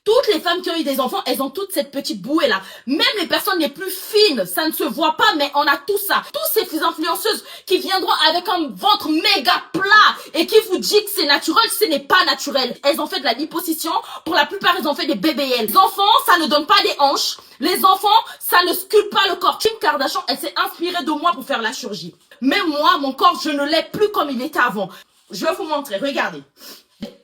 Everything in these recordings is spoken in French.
Toutes les femmes qui ont eu des enfants, elles ont toute cette petite bouée là. Même les personnes les plus fines, ça ne se voit pas, mais on a tout ça. Toutes ces influenceuses qui viendront avec un ventre méga plat et qui vous dit que c'est naturel, ce n'est pas naturel. Elles ont fait de la liposuction. Pour la plupart, elles ont fait des BBL. Les enfants, ça ne donne pas des hanches. Les enfants, ça ne sculpte pas le corps. Kim Kardashian, elle s'est inspirée de moi pour faire la chirurgie. Mais moi, mon corps, je ne l'ai plus comme il était avant. Je vais vous montrer, regardez.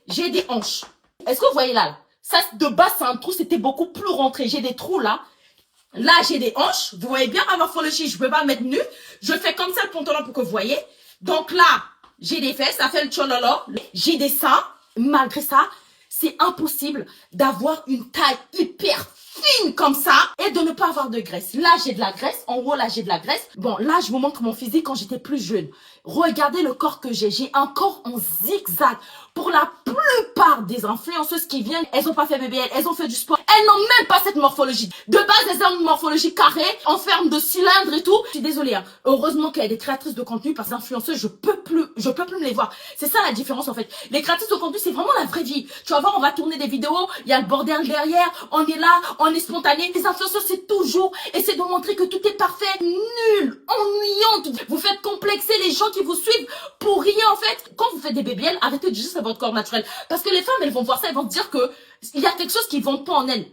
J'ai des hanches. Est-ce que vous voyez là? Ça, de base, c'est un trou, c'était beaucoup plus rentré. J'ai des trous là. Là, j'ai des hanches. Vous voyez bien ma morphologie, je ne peux pas mettre nu. Je fais comme ça le pantalon pour que vous voyez. Donc là, j'ai des fesses, ça fait le tchololo. J'ai des seins. Malgré ça, c'est impossible d'avoir une taille hyper fine comme ça et de ne pas avoir de graisse. Là, j'ai de la graisse. En haut, là, j'ai de la graisse. Bon, là, je vous montre mon physique quand j'étais plus jeune. Regardez le corps que j'ai. J'ai un corps en zigzag. Pour la plupart des influenceuses qui viennent, elles n'ont pas fait BBL, elles ont fait du sport. Elles n'ont même pas cette morphologie. De base, elles ont une morphologie carrée, en forme de cylindre et tout. Je suis désolée, hein. Heureusement qu'il y a des créatrices de contenu parce que les influenceuses, je peux plus me les voir. C'est ça la différence en fait. Les créatrices de contenu, c'est vraiment la vraie vie. Tu vas voir, on va tourner des vidéos, il y a le bordel derrière, on est là, on est spontané. Les influenceuses, c'est toujours essayer de montrer que tout est parfait, nul, ennuyante. Vous faites complexer les gens qui vous suivent pour rien en fait. Quand vous faites des BBL, arrêtez de juste votre corps naturel. Parce que les femmes, elles vont voir ça, elles vont se dire que il y a quelque chose qui ne vont pas en elles.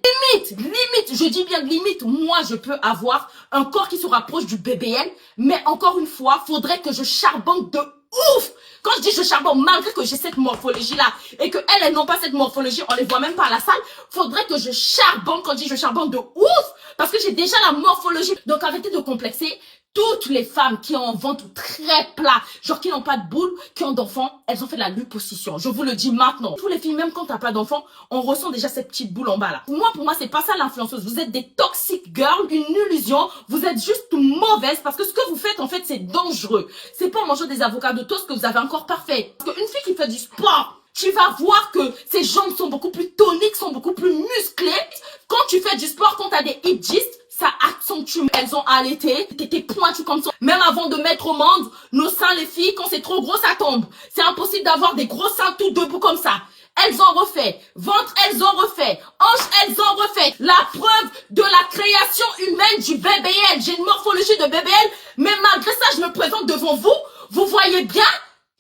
Limite, je dis bien limite, moi je peux avoir un corps qui se rapproche du BBL, mais encore une fois, faudrait que je charbonne de ouf. Quand je dis je charbonne, malgré que j'ai cette morphologie-là, et que elles n'ont pas cette morphologie, on les voit même pas à la salle, faudrait que je charbonne, quand je dis je charbonne de ouf, parce que j'ai déjà la morphologie. Donc arrêtez de complexer. Toutes les femmes qui ont un ventre très plat, genre qui n'ont pas de boule, qui ont d'enfants, elles ont fait de la liposuction. Je vous le dis maintenant. Tous les filles, même quand t'as pas d'enfants, on ressent déjà cette petite boule en bas là. Pour moi, c'est pas ça l'influenceuse. Vous êtes des toxic girls, une illusion. Vous êtes juste mauvaise parce que ce que vous faites, en fait, c'est dangereux. C'est pas en mangeant des avocats de toast que vous avez un corps parfait. Parce qu'une fille qui fait du sport, tu vas voir que ses jambes sont beaucoup plus toniques, sont beaucoup plus musclées. Quand tu fais du sport, quand t'as des hip gist, ça accentue. Elles ont allaité, t'étais pointu comme ça. Même avant de mettre au monde, nos seins, les filles, quand c'est trop gros, ça tombe. C'est impossible d'avoir des gros seins tout debout comme ça. Elles ont refait. Ventre, elles ont refait. Hanches, elles ont refait. La preuve de la création humaine du BBL. J'ai une morphologie de BBL, mais malgré ça, je me présente devant vous. Vous voyez bien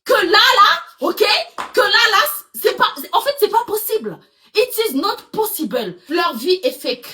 que là, ok? Que là, c'est pas, en fait, c'est pas possible. It is not possible. Leur vie est fake.